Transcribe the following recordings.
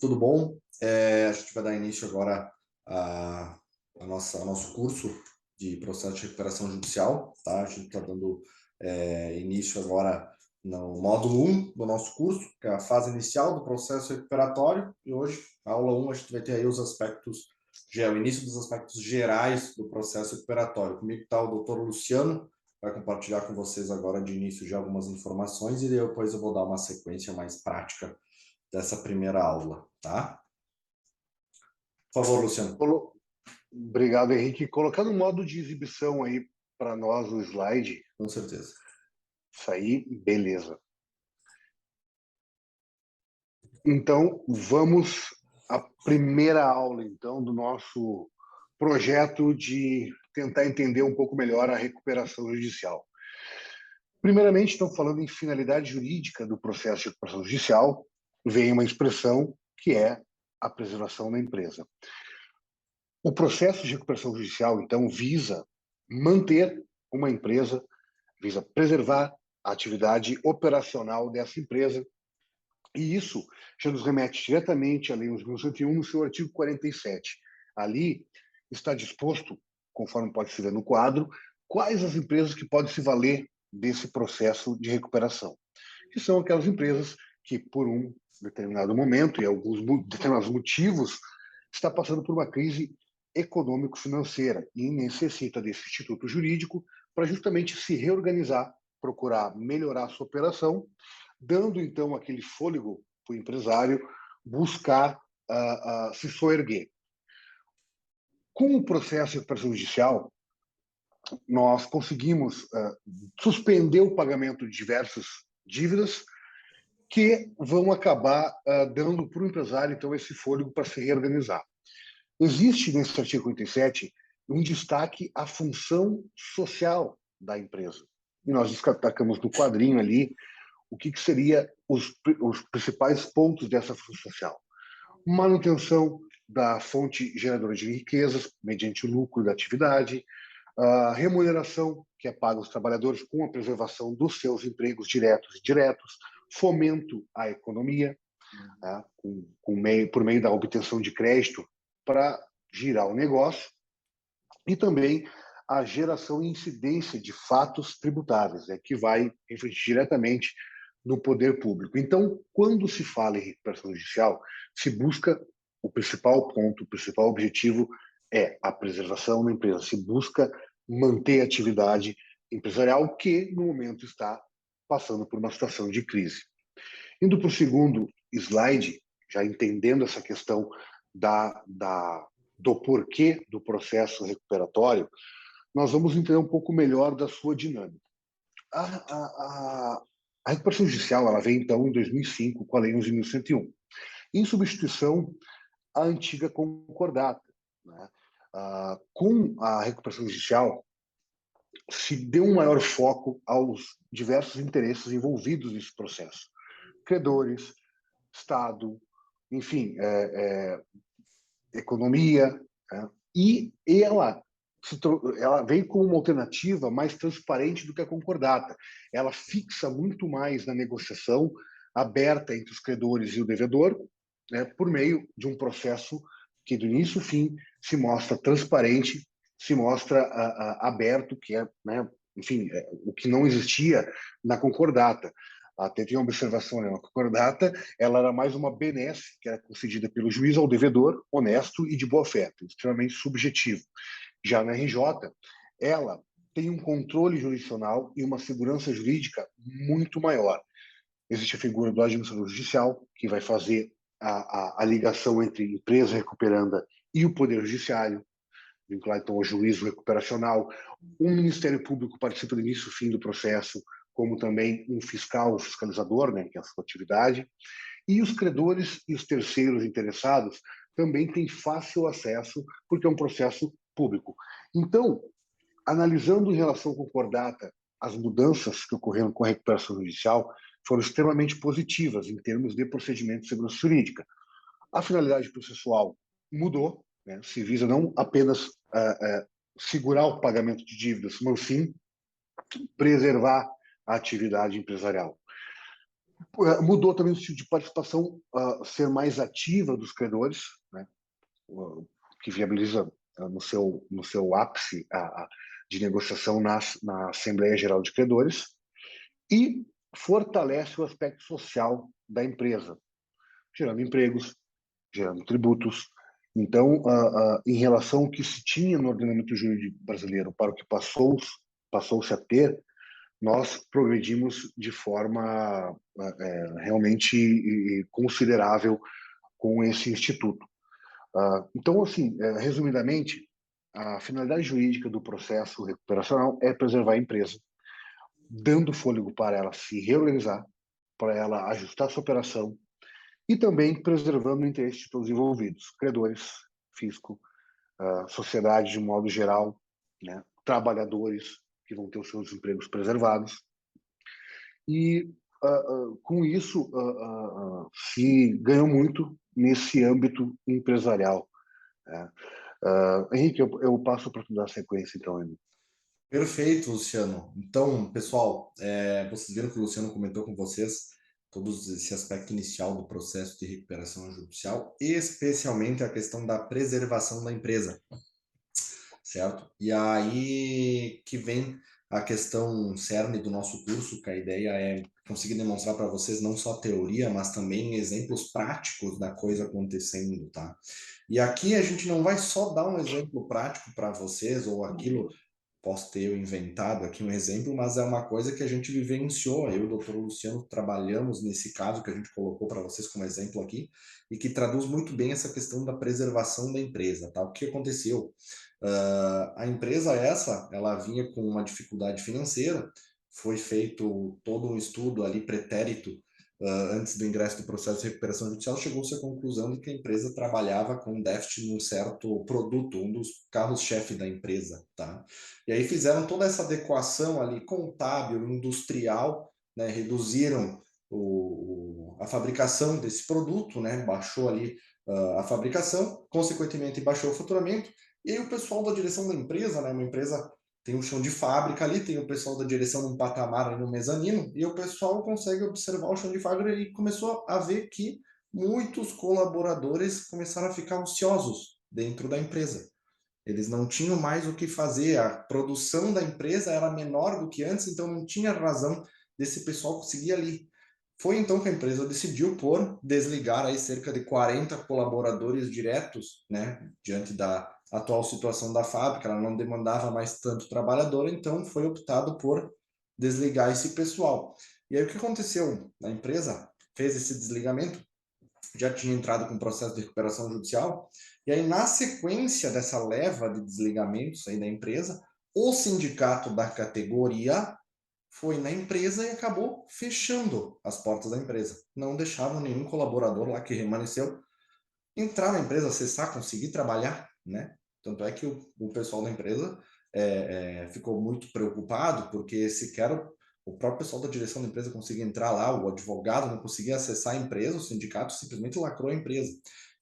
Tudo bom? A gente vai dar início agora ao nosso curso de processo de recuperação judicial, tá? A gente está dando início agora no módulo 1 do nosso curso, que é a fase inicial do processo recuperatório, e hoje, a aula 1, a gente vai ter aí os aspectos, o início dos aspectos gerais do processo recuperatório. Comigo está o doutor Luciano, vai compartilhar com vocês agora de início de algumas informações, e depois eu vou dar uma sequência mais prática dessa primeira aula, tá? Por favor, Luciano. Obrigado, Henrique. Colocando o modo de exibição aí para nós o slide. Com certeza. Isso aí, beleza. Então, vamos à primeira aula, então, do nosso projeto de tentar entender um pouco melhor a recuperação judicial. Primeiramente, estamos falando em finalidade jurídica do processo de recuperação judicial, vem uma expressão que é a preservação da empresa. O processo de recuperação judicial, então, visa manter uma empresa, visa preservar a atividade operacional dessa empresa, e isso já nos remete diretamente à Lei 11.101, no seu artigo 47. Ali está disposto, conforme pode se ver no quadro, quais as empresas que podem se valer desse processo de recuperação, que são aquelas empresas que, por um determinado momento e alguns determinados motivos, está passando por uma crise econômico-financeira e necessita desse instituto jurídico para justamente se reorganizar, procurar melhorar a sua operação, dando então aquele fôlego para o empresário buscar se soerguer. Com o processo de recuperação judicial, nós conseguimos suspender o pagamento de diversas dívidas que vão acabar dando para o empresário então esse fôlego para se reorganizar. Existe nesse artigo 57 um destaque à função social da empresa. E nós destacamos no quadrinho ali o que seria os principais pontos dessa função social. Manutenção da fonte geradora de riquezas mediante o lucro da atividade, a remuneração que é paga aos trabalhadores com a preservação dos seus empregos diretos e indiretos, fomento à economia, por meio da obtenção de crédito para girar o negócio, e também a geração e incidência de fatos tributáveis, que vai refletir diretamente no poder público. Então, quando se fala em recuperação judicial, se busca o principal ponto, o principal objetivo é a preservação da empresa, se busca manter a atividade empresarial que, no momento, está passando por uma situação de crise. Indo para o segundo slide, já entendendo essa questão do porquê do processo recuperatório, nós vamos entender um pouco melhor da sua dinâmica. A recuperação judicial ela veio, então, em 2005, com a Lei 11.101, em substituição à antiga concordata. Né? Com a recuperação judicial, se deu um maior foco aos diversos interesses envolvidos nesse processo. Credores, Estado, enfim, economia, e ela vem como uma alternativa mais transparente do que a concordata. Ela fixa muito mais na negociação aberta entre os credores e o devedor, por meio de um processo que, do início ao fim, se mostra transparente, se mostra aberto, que é, enfim, o que não existia na concordata. Até tem uma observação, na concordata, ela era mais uma benesse que era concedida pelo juiz ao devedor, honesto e de boa fé, extremamente subjetivo. Já na RJ, ela tem um controle jurisdicional e uma segurança jurídica muito maior. Existe a figura do administrador judicial, que vai fazer a ligação entre empresa recuperanda e o Poder Judiciário, vinculado então ao juízo recuperacional. O Ministério Público participa do início e fim do processo, como também um fiscal, um fiscalizador, que é a sua atividade. E os credores e os terceiros interessados também têm fácil acesso, porque é um processo público. Então, analisando em relação à concordata, as mudanças que ocorreram com a recuperação judicial foram extremamente positivas em termos de procedimento de segurança jurídica. A finalidade processual mudou, se visa não apenas segurar o pagamento de dívidas, mas sim preservar a atividade empresarial. Mudou também o sentido de participação ser mais ativa dos credores, né? Que viabiliza no seu ápice de negociação na Assembleia Geral de Credores, e fortalece o aspecto social da empresa, gerando empregos, gerando tributos. Então, em relação ao que se tinha no ordenamento jurídico brasileiro para o que passou-se a ter, nós progredimos de forma realmente considerável com esse instituto. Então, assim, resumidamente, a finalidade jurídica do processo recuperacional é preservar a empresa, dando fôlego para ela se reorganizar, para ela ajustar sua operação e também preservando o interesse de todos os envolvidos, credores, fisco, sociedade de modo geral, né, trabalhadores que vão ter os seus empregos preservados. E com isso se ganhou muito nesse âmbito empresarial, né? Henrique, eu passo para tu dar sequência, então, Henrique. Perfeito, Luciano. Então, pessoal, vocês viram que o Luciano comentou com vocês todo esse aspecto inicial do processo de recuperação judicial, especialmente a questão da preservação da empresa, certo? E aí que vem a questão cerne do nosso curso, que a ideia é conseguir demonstrar para vocês não só teoria, mas também exemplos práticos da coisa acontecendo, tá? E aqui a gente não vai só dar um exemplo prático para vocês ou aquilo. Posso ter eu inventado aqui um exemplo, mas é uma coisa que a gente vivenciou. Eu e o doutor Luciano trabalhamos nesse caso que a gente colocou para vocês como exemplo aqui, e que traduz muito bem essa questão da preservação da empresa. Tá? O que aconteceu? A empresa ela vinha com uma dificuldade financeira, foi feito todo um estudo ali pretérito antes do ingresso do processo de recuperação judicial, chegou-se à conclusão de que a empresa trabalhava com déficit num certo produto, um dos carros-chefe da empresa, tá? E aí fizeram toda essa adequação ali contábil, industrial, né? Reduziram a fabricação desse produto, né? Baixou ali a fabricação, consequentemente baixou o faturamento, e aí o pessoal da direção da empresa, né? Uma empresa tem um chão de fábrica ali, tem o pessoal da direção num patamar ali no mezanino, e o pessoal consegue observar o chão de fábrica e começou a ver que muitos colaboradores começaram a ficar ociosos dentro da empresa. Eles não tinham mais o que fazer, a produção da empresa era menor do que antes, então não tinha razão desse pessoal conseguir ali. Foi então que a empresa decidiu por desligar aí cerca de 40 colaboradores diretos, né, diante da atual situação da fábrica, ela não demandava mais tanto trabalhador, então foi optado por desligar esse pessoal. E aí o que aconteceu? A empresa fez esse desligamento, já tinha entrado com processo de recuperação judicial, e aí na sequência dessa leva de desligamentos aí da empresa, o sindicato da categoria foi na empresa e acabou fechando as portas da empresa. Não deixavam nenhum colaborador lá que permaneceu entrar na empresa, acessar, conseguir trabalhar, né? Tanto é que o pessoal da empresa ficou muito preocupado, porque sequer o próprio pessoal da direção da empresa conseguia entrar lá, o advogado não conseguia acessar a empresa, o sindicato simplesmente lacrou a empresa.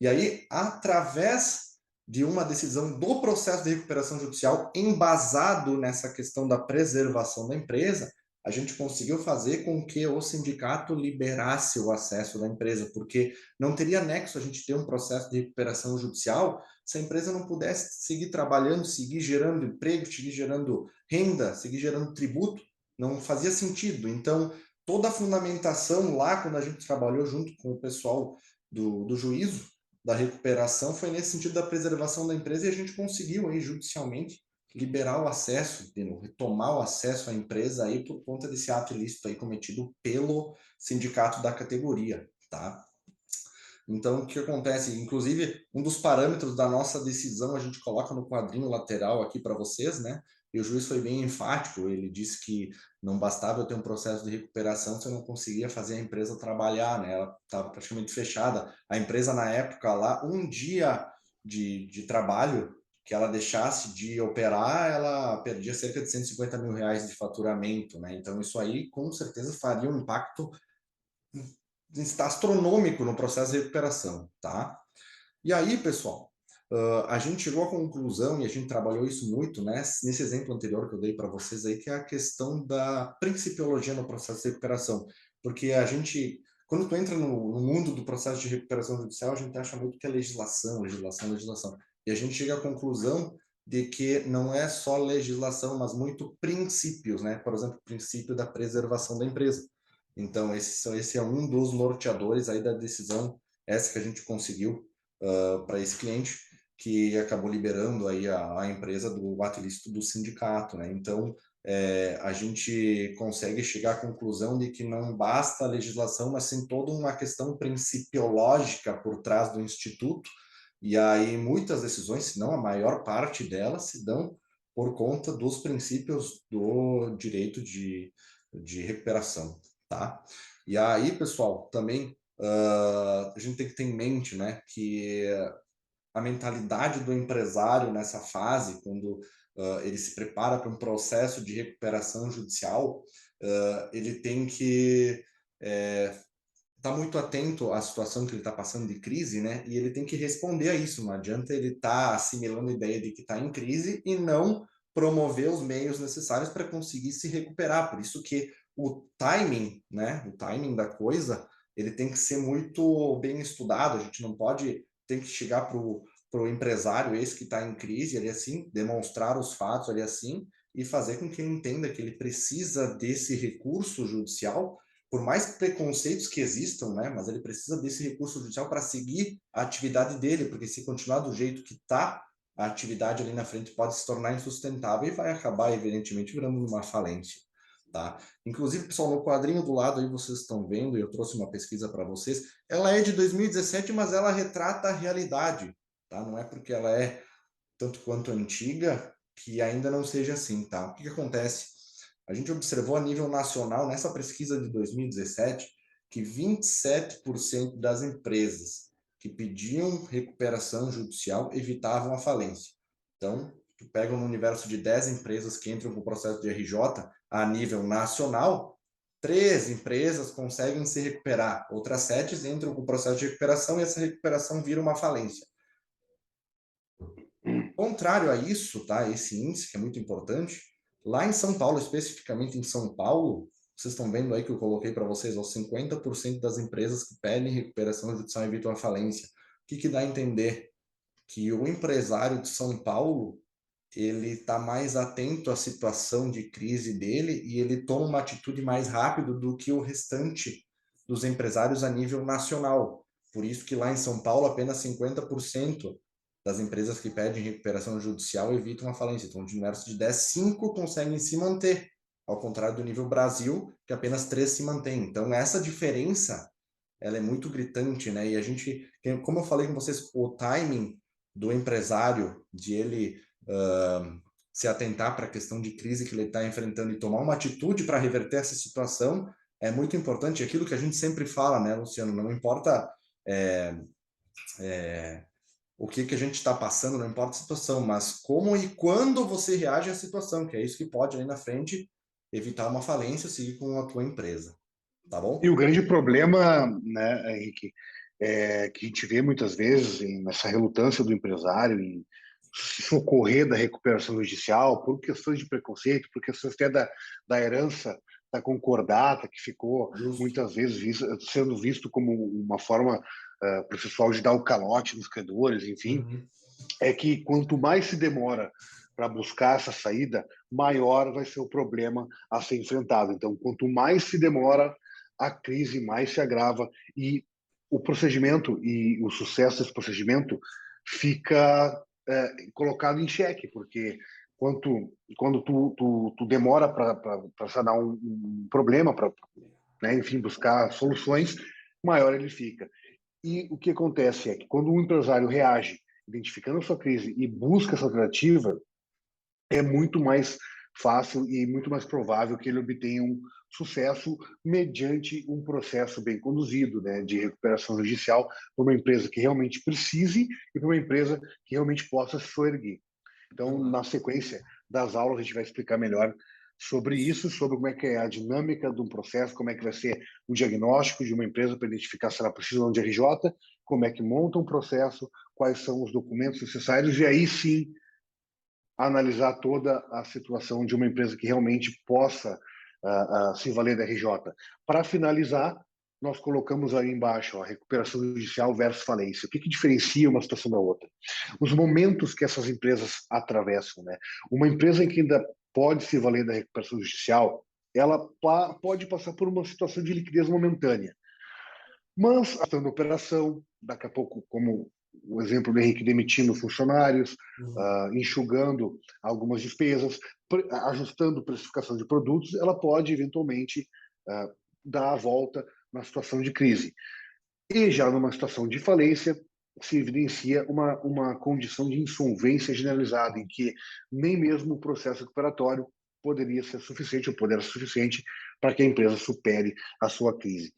E aí, através de uma decisão do processo de recuperação judicial embasado nessa questão da preservação da empresa, a gente conseguiu fazer com que o sindicato liberasse o acesso da empresa, porque não teria nexo a gente ter um processo de recuperação judicial se a empresa não pudesse seguir trabalhando, seguir gerando emprego, seguir gerando renda, seguir gerando tributo, não fazia sentido. Então, toda a fundamentação lá, quando a gente trabalhou junto com o pessoal do juízo, da recuperação, foi nesse sentido da preservação da empresa, e a gente conseguiu aí judicialmente liberar o acesso, retomar o acesso à empresa aí por conta desse ato ilícito aí cometido pelo sindicato da categoria, tá? Então, o que acontece? Inclusive, um dos parâmetros da nossa decisão a gente coloca no quadrinho lateral aqui para vocês, né? E o juiz foi bem enfático, ele disse que não bastava eu ter um processo de recuperação se eu não conseguia fazer a empresa trabalhar, né? Ela estava praticamente fechada. A empresa, na época, lá, um dia de trabalho que ela deixasse de operar, ela perdia cerca de 150 mil reais de faturamento, né? Então, isso aí, com certeza, faria um impacto astronômico no processo de recuperação, tá? E aí, pessoal, a gente chegou à conclusão, e a gente trabalhou isso muito, né, nesse exemplo anterior que eu dei para vocês aí, que é a questão da principiologia no processo de recuperação. porque a gente, quando tu entra no mundo do processo de recuperação judicial, a gente acha muito que é legislação, legislação, legislação. E a gente chega à conclusão de que não é só legislação, mas muito princípios, né? Por exemplo, o princípio da preservação da empresa. Então, esse é um dos norteadores aí da decisão, essa que a gente conseguiu para esse cliente, que acabou liberando aí a empresa do ato ilícito do sindicato, né? Então, a gente consegue chegar à conclusão de que não basta a legislação, mas sim toda uma questão principiológica por trás do instituto, e aí muitas decisões, se não a maior parte delas, se dão por conta dos princípios do direito de recuperação, tá? E aí, pessoal, também a gente tem que ter em mente, né, que a mentalidade do empresário nessa fase, quando ele se prepara para um processo de recuperação judicial, ele tem que estar muito atento à situação que ele está passando de crise, né? E ele tem que responder a isso. Não adianta ele estar assimilando a ideia de que está em crise e não promover os meios necessários para conseguir se recuperar. Por isso que o timing, né? O timing da coisa, ele tem que ser muito bem estudado. A gente não pode, tem que chegar para o empresário esse que está em crise, ele assim, demonstrar os fatos ali assim e fazer com que ele entenda que ele precisa desse recurso judicial, por mais preconceitos que existam, né, mas ele precisa desse recurso judicial para seguir a atividade dele, porque se continuar do jeito que está, a atividade ali na frente pode se tornar insustentável e vai acabar, evidentemente, virando uma falência. Tá? Inclusive, pessoal, no quadrinho do lado aí vocês estão vendo, e eu trouxe uma pesquisa para vocês, ela é de 2017, mas ela retrata a realidade. Tá? Não é porque ela é tanto quanto antiga que ainda não seja assim. Tá? O que acontece? A gente observou a nível nacional, nessa pesquisa de 2017, que 27% das empresas que pediam recuperação judicial evitavam a falência. Então, tu pega no universo de 10 empresas que entram com o processo de RJ a nível nacional, 3 empresas conseguem se recuperar, outras 7 entram com o processo de recuperação e essa recuperação vira uma falência. Contrário a isso, tá? Esse índice que é muito importante, lá em São Paulo, especificamente em São Paulo, vocês estão vendo aí que eu coloquei para vocês, ó, 50% das empresas que pedem recuperação judicial evitam a falência. O que dá a entender? Que o empresário de São Paulo, ele está mais atento à situação de crise dele e ele toma uma atitude mais rápido do que o restante dos empresários a nível nacional. Por isso que lá em São Paulo, apenas 50% das empresas que pedem recuperação judicial evitam a falência. Então, de universo de 10, 5 conseguem se manter, ao contrário do nível Brasil, que apenas 3 se mantêm. Então, essa diferença, ela é muito gritante, né? E a gente, como eu falei com vocês, o timing do empresário, de ele se atentar para a questão de crise que ele está enfrentando e tomar uma atitude para reverter essa situação, é muito importante. Aquilo que a gente sempre fala, né, Luciano? Não importa o que a gente está passando, não importa a situação, mas como e quando você reage à situação, que é isso que pode, ali na frente, evitar uma falência, seguir com a tua empresa. Tá E bom? o grande problema, né, Henrique, que a gente vê muitas vezes nessa relutância do empresário em se socorrer da recuperação judicial por questões de preconceito, por questões até da herança da concordata, que ficou Justo. muitas vezes sendo visto como uma forma processual de dar o calote nos credores, enfim, Uhum. é que quanto mais se demora para buscar essa saída, maior vai ser o problema a ser enfrentado. Então, quanto mais se demora, a crise mais se agrava e o procedimento e o sucesso desse procedimento fica colocado em xeque, porque quando tu demora para sanar um problema, para, né, enfim, buscar soluções, maior ele fica. E o que acontece é que quando um empresário reage, identificando a sua crise e busca essa alternativa, é muito mais fácil e muito mais provável que ele obtenha um sucesso mediante um processo bem conduzido, né, de recuperação judicial para uma empresa que realmente precise e para uma empresa que realmente possa se soerguer. Então, na sequência das aulas, a gente vai explicar melhor sobre isso, sobre como é que é a dinâmica de um processo, como é que vai ser o diagnóstico de uma empresa para identificar se ela precisa ou não de RJ, como é que monta um processo, quais são os documentos necessários, e aí sim analisar toda a situação de uma empresa que realmente possa se valer da RJ. Para finalizar, nós colocamos aí embaixo a recuperação judicial versus falência. O que diferencia uma situação da outra? Os momentos que essas empresas atravessam, né? Uma empresa em que ainda pode se valer da recuperação judicial, ela pode passar por uma situação de liquidez momentânea. Mas, a operação, daqui a pouco, como o exemplo do Henrique demitindo funcionários, enxugando algumas despesas, ajustando precificação de produtos, ela pode, eventualmente, dar a volta na situação de crise. E já numa situação de falência, se evidencia uma condição de insolvência generalizada, em que nem mesmo o processo recuperatório poderia ser suficiente, ou poder ser suficiente para que a empresa supere a sua crise.